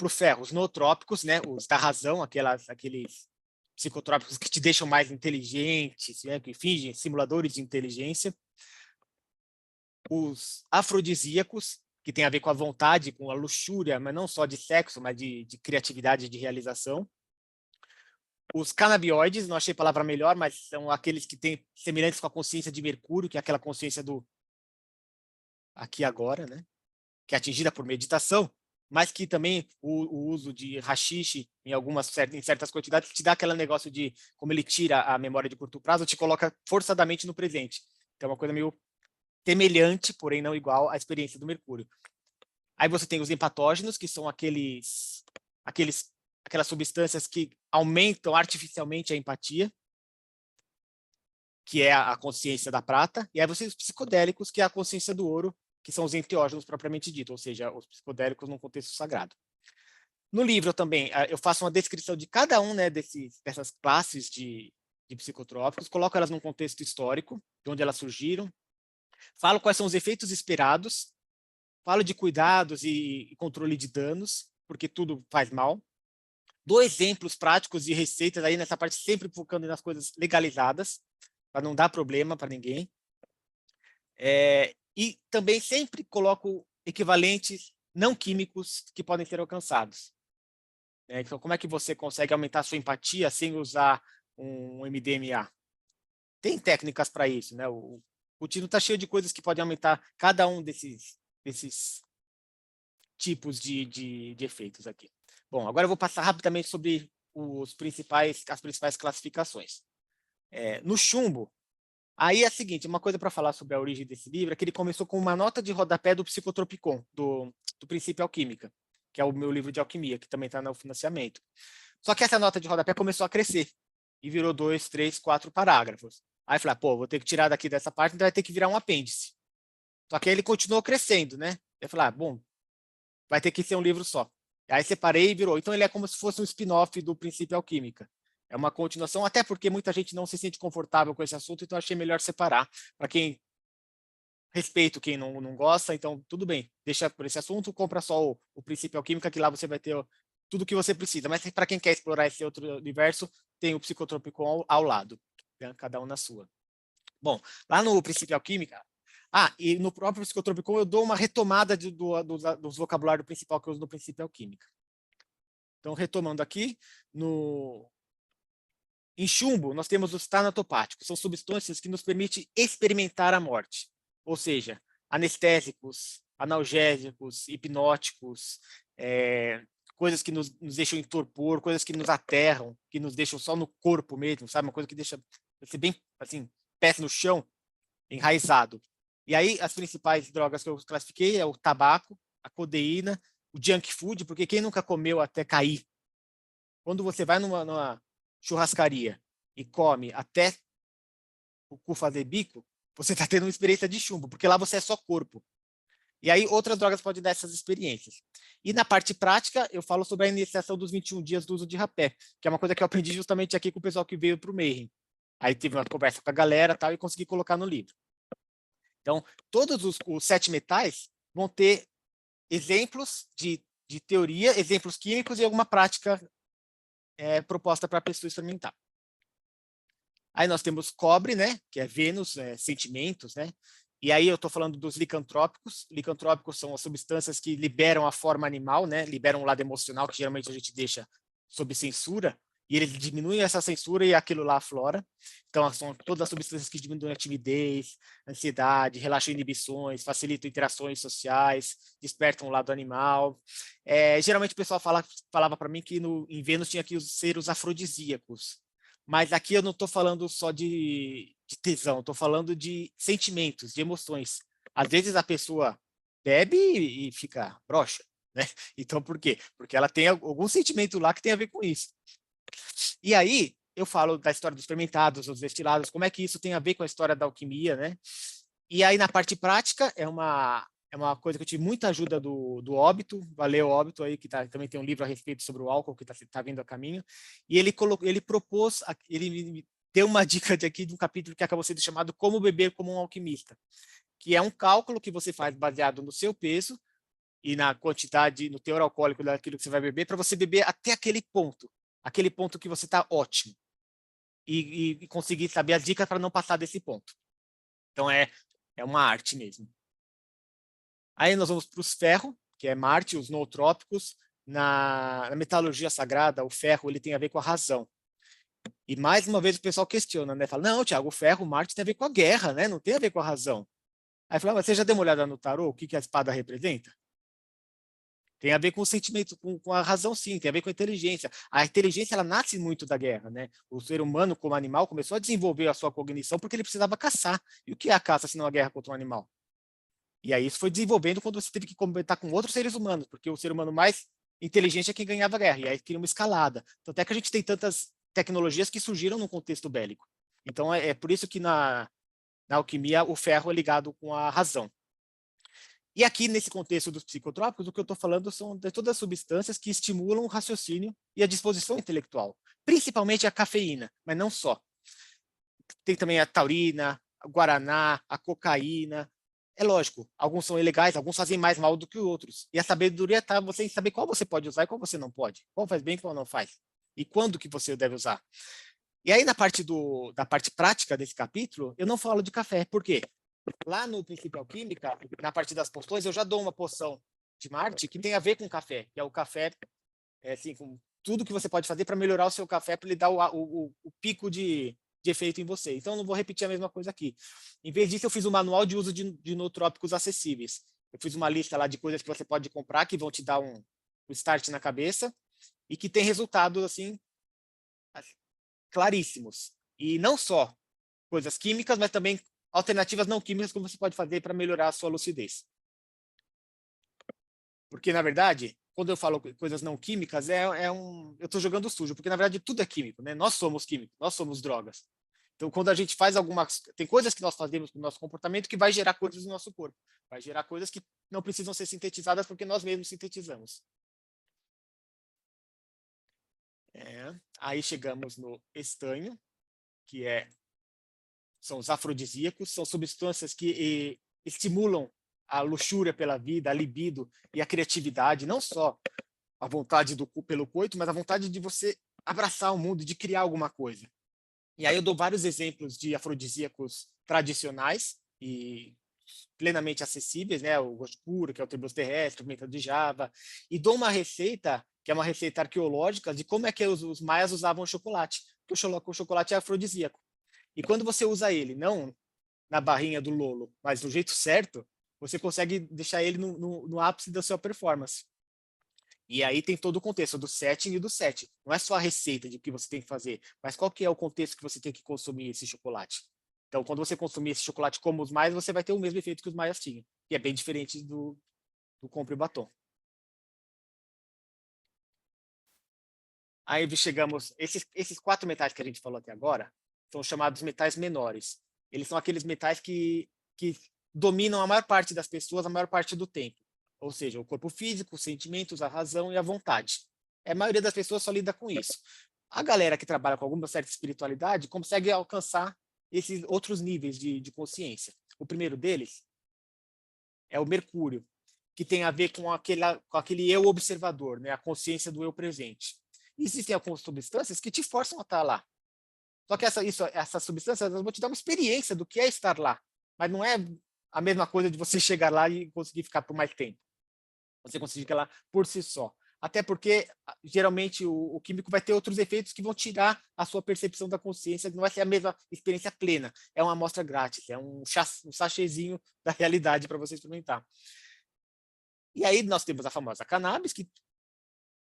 ferro, os nootrópicos, né? Os da razão, aqueles psicotrópicos que te deixam mais inteligentes, né? Que fingem simuladores de inteligência. Os afrodisíacos, que tem a ver com a vontade, com a luxúria, mas não só de sexo, mas de criatividade e de realização. Os canabinoides, não achei a palavra melhor, mas são aqueles que têm semelhantes com a consciência de Mercúrio, que é aquela consciência do aqui e agora, né? Que é atingida por meditação, mas que também o uso de haxixe em certas quantidades te dá aquele negócio de, como ele tira a memória de curto prazo, te coloca forçadamente no presente. Então é uma coisa meio semelhante, porém não igual à experiência do Mercúrio. Aí você tem os empatógenos, que são aquelas substâncias que aumentam artificialmente a empatia, que é a consciência da prata, e aí você tem os psicodélicos, que é a consciência do ouro, que são os enteógenos propriamente dito, ou seja, os psicodélicos num contexto sagrado. No livro também, eu faço uma descrição de cada um, né, dessas classes de psicotrópicos, coloco elas num contexto histórico, de onde elas surgiram, falo quais são os efeitos esperados, falo de cuidados e controle de danos, porque tudo faz mal. Dou exemplos práticos e receitas aí nessa parte, sempre focando nas coisas legalizadas, para não dar problema para ninguém. E também sempre coloco equivalentes não químicos que podem ser alcançados. Então, como é que você consegue aumentar a sua empatia sem usar um MDMA? Tem técnicas para isso, né? O Tino está cheio de coisas que podem aumentar cada um desses tipos de efeitos aqui. Bom, agora eu vou passar rapidamente sobre as principais classificações. No chumbo, aí é a seguinte, uma coisa para falar sobre a origem desse livro é que ele começou com uma nota de rodapé do Psicotropicon, do Princípio Alquímica, que é o meu livro de alquimia, que também está no financiamento. Só que essa nota de rodapé começou a crescer e virou 2, 3, 4 parágrafos. Aí eu falei, pô, vou ter que tirar daqui dessa parte, então vai ter que virar um apêndice. Só que aí ele continuou crescendo, né? Eu falei, bom, vai ter que ser um livro só. Aí separei e virou. Então ele é como se fosse um spin-off do Princípio Alquímica. É uma continuação, até porque muita gente não se sente confortável com esse assunto, então achei melhor separar. Para quem respeito quem não gosta, então tudo bem, deixa por esse assunto, compra só o Princípio Alquímica, que lá você vai ter tudo o que você precisa. Mas para quem quer explorar esse outro universo, tem o Psicotropicon ao lado, né? Cada um na sua. Bom, lá no Princípio Alquímica, e no próprio Psicotropicon eu dou uma retomada dos vocabulário principal que eu uso no Princípio Alquímica. Então, retomando aqui, em chumbo, nós temos os tanatopáticos, são substâncias que nos permitem experimentar a morte, ou seja, anestésicos, analgésicos, hipnóticos, coisas que nos deixam em torpor, coisas que nos aterram, que nos deixam só no corpo mesmo, sabe? Uma coisa que deixa você bem, assim, pés no chão, enraizado. E aí, as principais drogas que eu classifiquei é o tabaco, a codeína, o junk food, porque quem nunca comeu até cair? Quando você vai numa churrascaria e come até o cu fazer bico, você está tendo uma experiência de chumbo, porque lá você é só corpo. E aí outras drogas podem dar essas experiências. E na parte prática, eu falo sobre a iniciação dos 21 dias do uso de rapé, que é uma coisa que eu aprendi justamente aqui com o pessoal que veio para o Mayhem. Aí tive uma conversa com a galera tal, e consegui colocar no livro. Então, todos os 7 metais vão ter exemplos de teoria, exemplos químicos e alguma prática proposta para a pessoa experimentar. Aí nós temos cobre, né, que é Vênus, sentimentos, né? E aí eu estou falando dos licantrópicos. Licantrópicos são as substâncias que liberam a forma animal, né? Liberam o lado emocional, que geralmente a gente deixa sob censura, e eles diminuem essa censura e aquilo lá aflora. Então, são todas as substâncias que diminuem a timidez, ansiedade, relaxam inibições, facilitam interações sociais, despertam o lado animal. Geralmente o pessoal falava para mim que em Vênus tinha que ser os afrodisíacos. Mas aqui eu não estou falando só de tesão, estou falando de sentimentos, de emoções. Às vezes a pessoa bebe e fica broxa, né? Então, por quê? Porque ela tem algum sentimento lá que tem a ver com isso. E aí, eu falo da história dos fermentados, dos destilados, como é que isso tem a ver com a história da alquimia, né? E aí, na parte prática, é uma coisa que eu tive muita ajuda do Óbito, valeu Óbito aí, que também tem um livro a respeito sobre o álcool, que tá vindo a caminho, e ele me deu uma dica aqui de um capítulo que acabou sendo chamado Como Beber como um Alquimista, que é um cálculo que você faz baseado no seu peso e na quantidade, no teor alcoólico daquilo que você vai beber, para você beber até aquele ponto que você está ótimo, e conseguir saber as dicas para não passar desse ponto. Então, é uma arte mesmo. Aí nós vamos para os ferro, que é Marte, os nootrópicos. Na metalurgia sagrada, o ferro ele tem a ver com a razão. E mais uma vez o pessoal questiona, né? Fala, não, Tiago, o ferro, Marte tem a ver com a guerra, né? Não tem a ver com a razão. Aí fala, mas você já deu uma olhada no tarô? O que a espada representa? Tem a ver com o sentimento, com a razão, sim, tem a ver com a inteligência. A inteligência, ela nasce muito da guerra, né? O ser humano, como animal, começou a desenvolver a sua cognição porque ele precisava caçar. E o que é a caça, se não a guerra contra um animal? E aí isso foi desenvolvendo quando você teve que comentar com outros seres humanos, porque o ser humano mais inteligente é quem ganhava a guerra, e aí cria uma escalada. Tanto é que a gente tem tantas tecnologias que surgiram num contexto bélico. Então é por isso que na alquimia o ferro é ligado com a razão. E aqui, nesse contexto dos psicotrópicos, o que eu estou falando são de todas as substâncias que estimulam o raciocínio e a disposição intelectual, principalmente a cafeína, mas não só. Tem também a taurina, a guaraná, a cocaína. É lógico, alguns são ilegais, alguns fazem mais mal do que outros. E a sabedoria está você em saber qual você pode usar e qual você não pode. Qual faz bem e qual não faz. E quando que você deve usar. E aí, na parte prática desse capítulo, eu não falo de café. Por quê? Lá no Princípio Alquímica, na parte das poções, eu já dou uma poção de Marte que tem a ver com café, que é o café, assim, com tudo que você pode fazer para melhorar o seu café, para ele dar o pico de efeito em você. Então, não vou repetir a mesma coisa aqui. Em vez disso, eu fiz um manual de uso de nootrópicos acessíveis. Eu fiz uma lista lá de coisas que você pode comprar, que vão te dar um start na cabeça, e que tem resultados, assim, claríssimos. E não só coisas químicas, mas também alternativas não químicas que você pode fazer para melhorar a sua lucidez. Porque, na verdade, quando eu falo coisas não químicas, eu estou jogando sujo, porque, na verdade, tudo é químico, né? Nós somos químicos, nós somos drogas. Então, quando a gente faz algumas... Tem coisas que nós fazemos com o nosso comportamento que vai gerar coisas no nosso corpo. Vai gerar coisas que não precisam ser sintetizadas porque nós mesmos sintetizamos. Aí chegamos no estanho, que são os afrodisíacos, são substâncias que estimulam a luxúria pela vida, a libido e a criatividade, não só a vontade pelo coito, mas a vontade de você abraçar o mundo, de criar alguma coisa. E aí eu dou vários exemplos de afrodisíacos tradicionais e plenamente acessíveis, né? O gosto puro, que é o tribus terrestre, o pimenta de Java, e dou uma receita, que é uma receita arqueológica, de como é que os maias usavam o chocolate, porque o chocolate é afrodisíaco. E quando você usa ele, não na barrinha do Lolo, mas do jeito certo, você consegue deixar ele no ápice da sua performance. E aí tem todo o contexto do setting e do set. Não é só a receita de o que você tem que fazer, mas qual que é o contexto que você tem que consumir esse chocolate. Então, quando você consumir esse chocolate como os maias, você vai ter o mesmo efeito que os maias tinham, que é bem diferente do compre batom. Aí chegamos... Esses 4 metais que a gente falou até agora são chamados metais menores. Eles são aqueles metais que dominam a maior parte das pessoas a maior parte do tempo. Ou seja, o corpo físico, os sentimentos, a razão e a vontade. A maioria das pessoas só lida com isso. A galera que trabalha com alguma certa espiritualidade consegue alcançar esses outros níveis de consciência. O primeiro deles é o Mercúrio, que tem a ver com aquele eu observador, né? A consciência do eu presente. E existem algumas substâncias que te forçam a estar lá. Só que essas substâncias vão te dar uma experiência do que é estar lá. Mas não é a mesma coisa de você chegar lá e conseguir ficar por mais tempo. Você conseguir ficar lá por si só. Até porque, geralmente, o químico vai ter outros efeitos que vão tirar a sua percepção da consciência, que não vai ser a mesma experiência plena. É uma amostra grátis, é um sachêzinho da realidade para você experimentar. E aí nós temos a famosa cannabis, que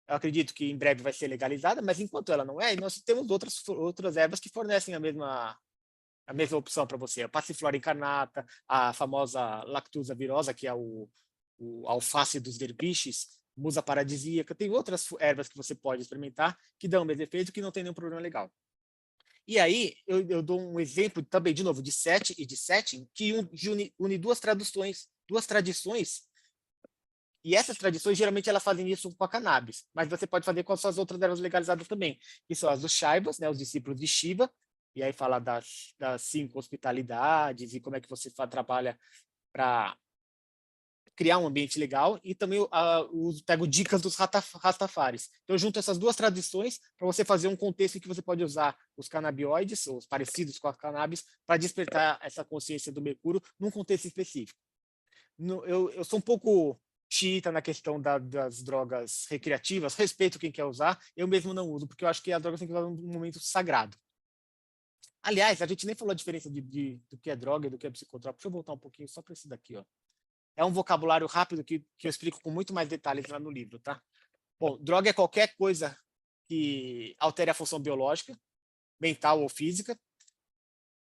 eu acredito que em breve vai ser legalizada, mas enquanto ela não é, nós temos outras ervas que fornecem a mesma opção para você. A passiflora incarnata, a famosa lactusa virosa, que é o alface dos derviches, musa paradisíaca, tem outras ervas que você pode experimentar que dão o mesmo efeito, que não tem nenhum problema legal. E aí eu dou um exemplo também, de novo, de set e de setting, que une duas tradições, e essas tradições geralmente elas fazem isso com a cannabis, mas você pode fazer com as suas outras ervas legalizadas também, que são as dos Shaivas, né, os discípulos de Shiva, e aí fala das 5 hospitalidades e como é que você trabalha para criar um ambiente legal, e também pego dicas dos Rastafaris. Então, eu junto essas duas tradições para você fazer um contexto em que você pode usar os canabinoides, ou os parecidos com a cannabis, para despertar essa consciência do Mercúrio num contexto específico. Eu sou um pouco xiita na questão das drogas recreativas, respeito quem quer usar, eu mesmo não uso, porque eu acho que as drogas têm que usar num momento sagrado. Aliás, a gente nem falou a diferença do que é droga e do que é psicotrópico. Deixa eu voltar um pouquinho só para esse daqui, ó. É um vocabulário rápido que eu explico com muito mais detalhes lá no livro, tá? Bom, droga é qualquer coisa que altere a função biológica, mental ou física.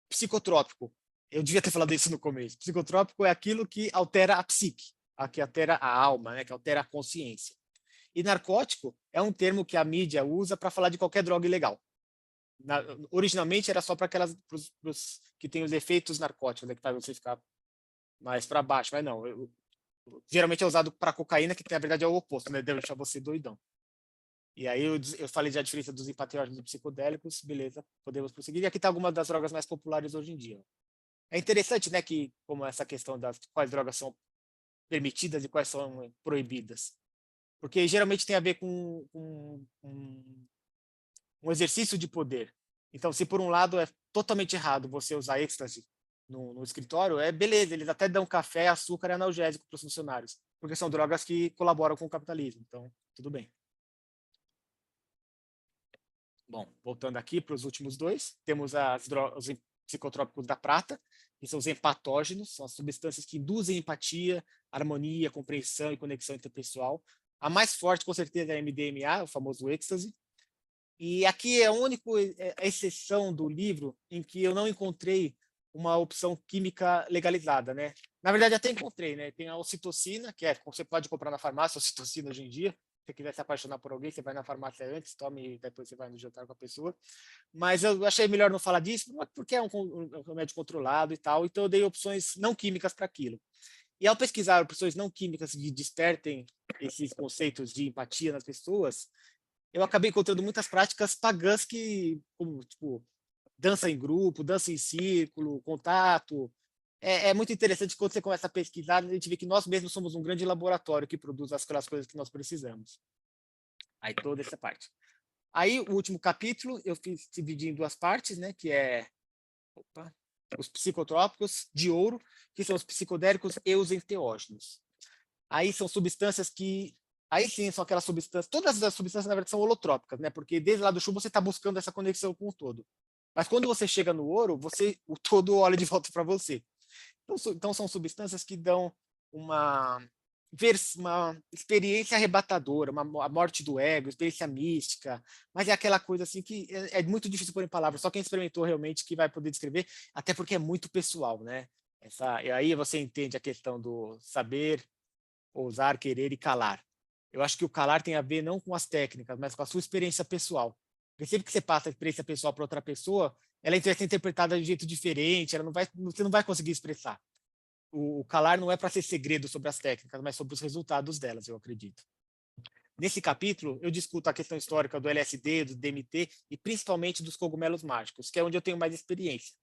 Psicotrópico, eu devia ter falado isso no começo. Psicotrópico é aquilo que altera a psique, que altera a alma, né? Que altera a consciência. E narcótico é um termo que a mídia usa para falar de qualquer droga ilegal. Originalmente era só para pros que tem os efeitos narcóticos, né, que faz você ficar mais para baixo, mas não. Geralmente é usado para cocaína, que na verdade é o oposto, né? Deve deixar você doidão. E aí eu falei já a diferença dos hipatrióticos e psicodélicos, beleza, podemos prosseguir. E aqui está algumas das drogas mais populares hoje em dia. É interessante, né, que como essa questão das quais drogas são permitidas e quais são proibidas. Porque geralmente tem a ver com um exercício de poder. Então, se por um lado é totalmente errado você usar êxtase no escritório, beleza, eles até dão café, açúcar e analgésico para os funcionários. porque são drogas que colaboram com o capitalismo. Então, tudo bem. Bom, voltando aqui para os últimos dois, temos os psicotrópicos da prata, que são os empatógenos, são as substâncias que induzem empatia, harmonia, compreensão e conexão interpessoal. A mais forte, com certeza, é a MDMA, o famoso êxtase. E aqui é a única exceção do livro em que eu não encontrei uma opção química legalizada, né? Na verdade, até encontrei, né? Tem a ocitocina, que você pode comprar na farmácia, ocitocina hoje em dia. Se você quiser se apaixonar por alguém, você vai na farmácia antes, tome e depois você vai no jantar com a pessoa. Mas eu achei melhor não falar disso, porque é um remédio controlado e tal, então eu dei opções não químicas para aquilo. E ao pesquisar opções não químicas que despertem esses conceitos de empatia nas pessoas, eu acabei encontrando muitas práticas pagãs que, como, tipo, dança em grupo, dança em círculo, contato. É muito interessante quando você começa a pesquisar, a gente vê que nós mesmos somos um grande laboratório que produz aquelas coisas que nós precisamos. Aí toda essa parte. Aí o último capítulo eu fiz dividir em duas partes, né, que é os psicotrópicos de ouro, que são os psicodélicos e os enteógenos. Aí são substâncias que aí sim são aquelas substâncias, todas as substâncias na verdade são holotrópicas, né? Porque desde lá do chumbo você está buscando essa conexão com o todo. Mas quando você chega no ouro, o todo olha de volta para você. Então são substâncias que dão uma experiência arrebatadora, a morte do ego, experiência mística, mas é aquela coisa assim que é muito difícil pôr em palavras, só quem experimentou realmente que vai poder descrever, até porque é muito pessoal, né? E aí você entende a questão do saber, ousar, querer e calar. Eu acho que o calar tem a ver não com as técnicas, mas com a sua experiência pessoal. Porque sempre que você passa a experiência pessoal para outra pessoa, ela vai ser interpretada de um jeito diferente, você não vai conseguir expressar. O calar não é para ser segredo sobre as técnicas, mas sobre os resultados delas, eu acredito. Nesse capítulo, eu discuto a questão histórica do LSD, do DMT e principalmente dos cogumelos mágicos, que é onde eu tenho mais experiência.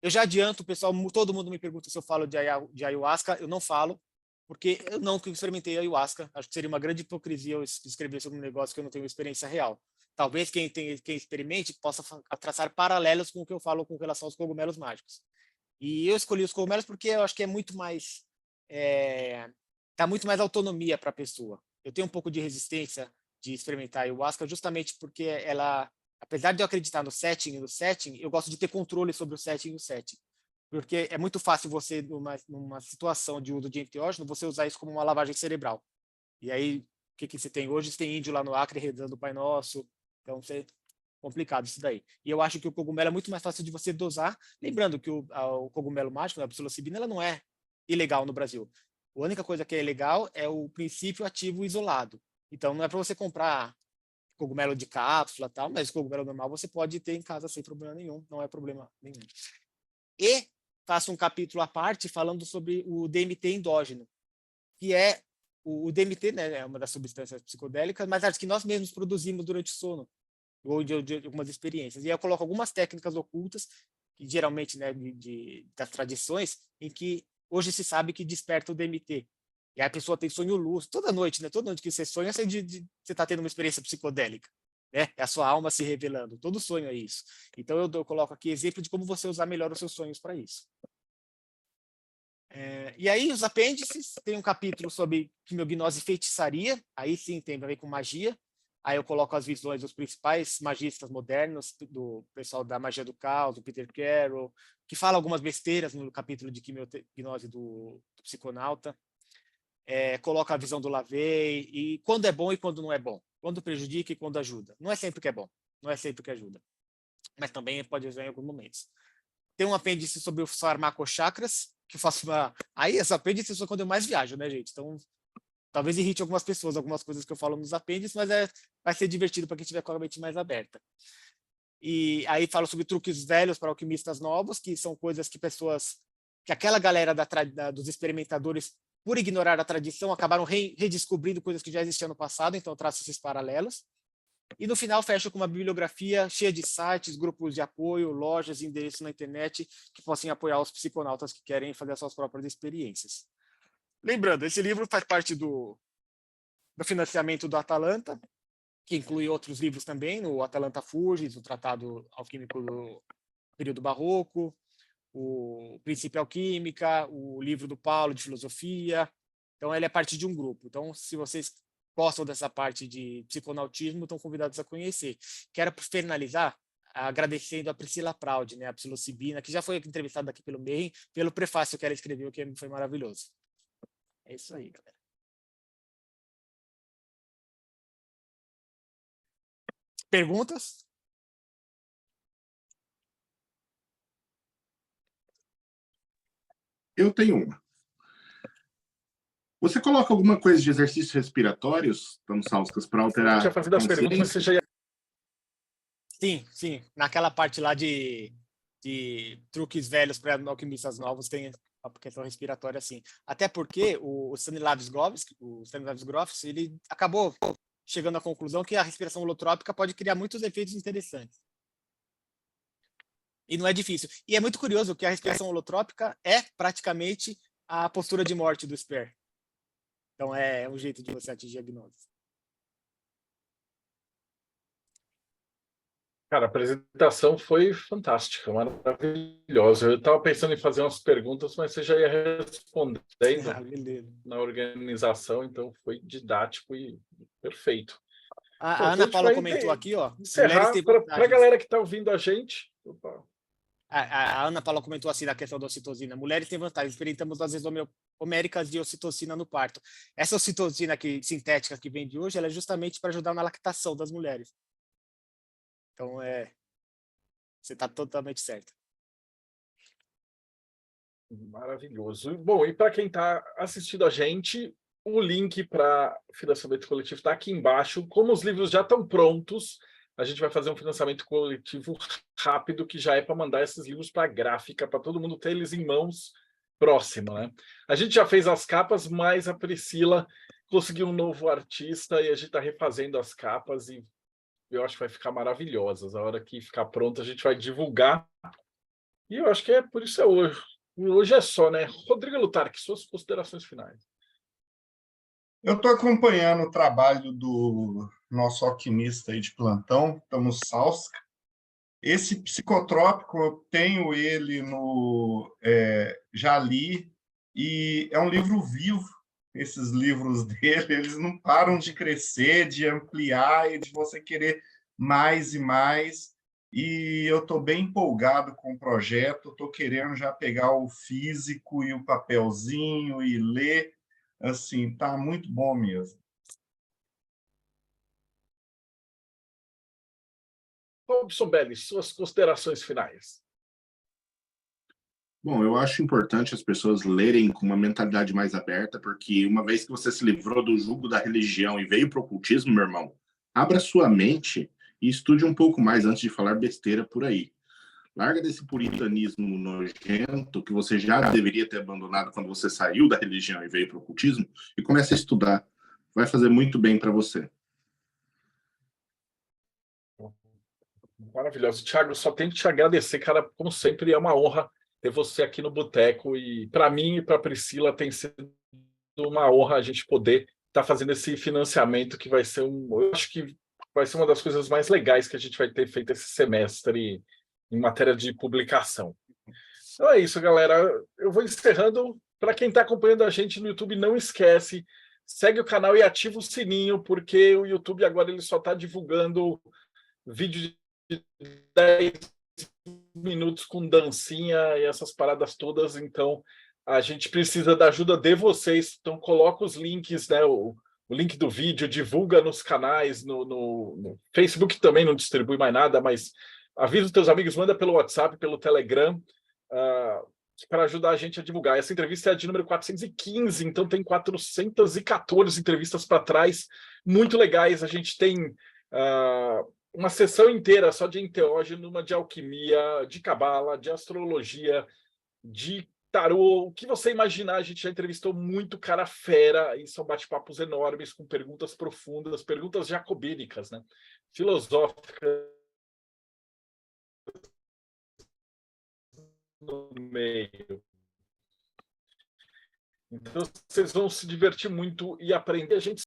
Eu já adianto, pessoal, todo mundo me pergunta se eu falo de ayahuasca, eu não falo, porque eu não experimentei ayahuasca. Acho que seria uma grande hipocrisia eu escrever sobre um negócio que eu não tenho experiência real. Talvez quem experimente possa traçar paralelos com o que eu falo com relação aos cogumelos mágicos. E eu escolhi os cogumelos porque eu acho que é muito mais dá muito mais autonomia para a pessoa. Eu tenho um pouco de resistência de experimentar a ayahuasca justamente porque ela, apesar de eu acreditar no setting, eu gosto de ter controle sobre o setting e o setting. Porque é muito fácil você, numa situação de uso de enteógeno, você usar isso como uma lavagem cerebral. E aí, o que você tem hoje? Você tem índio lá no Acre rezando o Pai Nosso. Então, complicado isso daí. E eu acho que o cogumelo é muito mais fácil de você dosar. Lembrando que o cogumelo mágico, a psilocibina, ela não é ilegal no Brasil. A única coisa que é ilegal é o princípio ativo isolado. Então, não é para você comprar cogumelo de cápsula, tal, mas cogumelo normal você pode ter em casa sem problema nenhum, não é problema nenhum. E faço um capítulo à parte falando sobre o DMT endógeno, que é o DMT, né, é uma das substâncias psicodélicas, mas as que nós mesmos produzimos durante o sono, ou de algumas experiências. E eu coloco algumas técnicas ocultas, que geralmente, né, das tradições, em que hoje se sabe que desperta o DMT. E a pessoa tem sonho lúcido, toda noite, né? Toda noite que você sonha, você está tendo uma experiência psicodélica. Né? É a sua alma se revelando. Todo sonho é isso. Então, eu coloco aqui exemplo de como você usar melhor os seus sonhos para isso. E aí, os apêndices, tem um capítulo sobre quimiognose e feitiçaria. Aí sim, tem a ver com magia. Aí eu coloco as visões dos principais magistas modernos, do pessoal da magia do caos, do Peter Carroll, que fala algumas besteiras no capítulo de quimiognose do psiconauta. Coloca a visão do Lavey, e quando é bom e quando não é bom. Quando prejudica e quando ajuda. Não é sempre que é bom, não é sempre que ajuda. Mas também pode ajudar em alguns momentos. Tem um apêndice sobre os farmacochakras, que eu faço uma... Aí, esse apêndice é só quando eu mais viajo, né, gente? Então, talvez irrite algumas pessoas, algumas coisas que eu falo nos apêndices, mas vai ser divertido para quem tiver com a mente mais aberta. E aí falo sobre truques velhos para alquimistas novos, que são coisas que aquela galera dos experimentadores, por ignorar a tradição, acabaram redescobrindo coisas que já existiam no passado, então eu traço esses paralelos. E no final fecho com uma bibliografia cheia de sites, grupos de apoio, lojas, endereços na internet que possam apoiar os psiconautas que querem fazer as suas próprias experiências. Lembrando, esse livro faz parte do financiamento do Atalanta, que inclui outros livros também, o Atalanta Fugis, o Tratado Alquímico do Período Barroco, o Princípio Alquímica, o livro do Paulo de filosofia. Então, ele é parte de um grupo. Então, se vocês gostam dessa parte de psiconautismo, estão convidados a conhecer. Quero finalizar agradecendo a Priscila Proud, né, a psilocibina, que já foi entrevistada aqui pelo Meir, pelo prefácio que ela escreveu, que foi maravilhoso. É isso aí, galera. Perguntas? Eu tenho uma. Você coloca alguma coisa de exercícios respiratórios, Sauskas, para alterar Já fazendo as perguntas, mas você já ia... Sim, sim. Naquela parte lá de truques velhos para alquimistas novos, tem a questão respiratória, sim. Até porque o Stanislavs Grof, ele acabou chegando à conclusão que a respiração holotrópica pode criar muitos efeitos interessantes. E não é difícil. E é muito curioso que a respiração holotrópica é praticamente a postura de morte do Sper. Então é um jeito de você atingir a gnose. Cara, a apresentação foi fantástica, maravilhosa. Eu estava pensando em fazer umas perguntas, mas você já ia respondendo na organização, então foi didático e perfeito. A Ana Paula comentou aqui, ó. Encerrar para a galera que está ouvindo a gente. Opa. A Ana Paula comentou assim na questão da ocitocina. Mulheres têm vantagens. Experimentamos doses homéricas de ocitocina no parto. Essa ocitocina sintética que vem de hoje, ela é justamente para ajudar na lactação das mulheres. Então, você está totalmente certo. Maravilhoso. Bom, e para quem está assistindo a gente, o link para financiamento coletivo está aqui embaixo. Como os livros já estão prontos, a gente vai fazer um financiamento coletivo rápido, que já é para mandar esses livros para a gráfica, para todo mundo ter eles em mãos próxima, né? A gente já fez as capas, mas a Priscila conseguiu um novo artista e a gente está refazendo as capas e eu acho que vai ficar maravilhosas. A hora que ficar pronto, a gente vai divulgar. E eu acho que por isso é hoje. Hoje é só, né? Rodrigo Lutarque, suas considerações finais. Eu estou acompanhando o trabalho do nosso alquimista aí de plantão, Sauska. Esse psicotrópico, eu tenho ele no já li, e é um livro vivo. Esses livros dele, eles não param de crescer, de ampliar e de você querer mais e mais. E eu estou bem empolgado com o projeto, estou querendo já pegar o físico e o papelzinho e ler. Assim, tá muito bom mesmo. Robson Belli, suas considerações finais. Bom, eu acho importante as pessoas lerem com uma mentalidade mais aberta, porque uma vez que você se livrou do jugo da religião e veio para o ocultismo, meu irmão, abra sua mente e estude um pouco mais antes de falar besteira por aí. Larga desse puritanismo nojento que você já deveria ter abandonado quando você saiu da religião e veio para o ocultismo e comece a estudar. Vai fazer muito bem para você. Maravilhoso. Thiago, só tenho que te agradecer, cara. Como sempre, é uma honra ter você aqui no Boteco. E para mim e para a Priscila tem sido uma honra a gente poder estar fazendo esse financiamento, que vai ser eu acho que vai ser uma das coisas mais legais que a gente vai ter feito esse semestre em matéria de publicação. Então é isso, galera. Eu vou encerrando. Para quem está acompanhando a gente no YouTube, não esquece, segue o canal e ativa o sininho, porque o YouTube agora ele só está divulgando vídeo de 10 minutos com dancinha e essas paradas todas, então a gente precisa da ajuda de vocês. Então coloca os links, né? O link do vídeo, divulga nos canais, no Facebook também não distribui mais nada, mas avisa os teus amigos, manda pelo WhatsApp, pelo Telegram, para ajudar a gente a divulgar. Essa entrevista é a de número 415, então tem 414 entrevistas para trás, muito legais. A gente tem uma sessão inteira só de enteógeno, uma de alquimia, de cabala, de astrologia, de tarô, o que você imaginar. A gente já entrevistou muito cara fera, e são bate-papos enormes, com perguntas profundas, perguntas jacobínicas, né? Filosóficas no meio. Então, vocês vão se divertir muito e aprender. A gente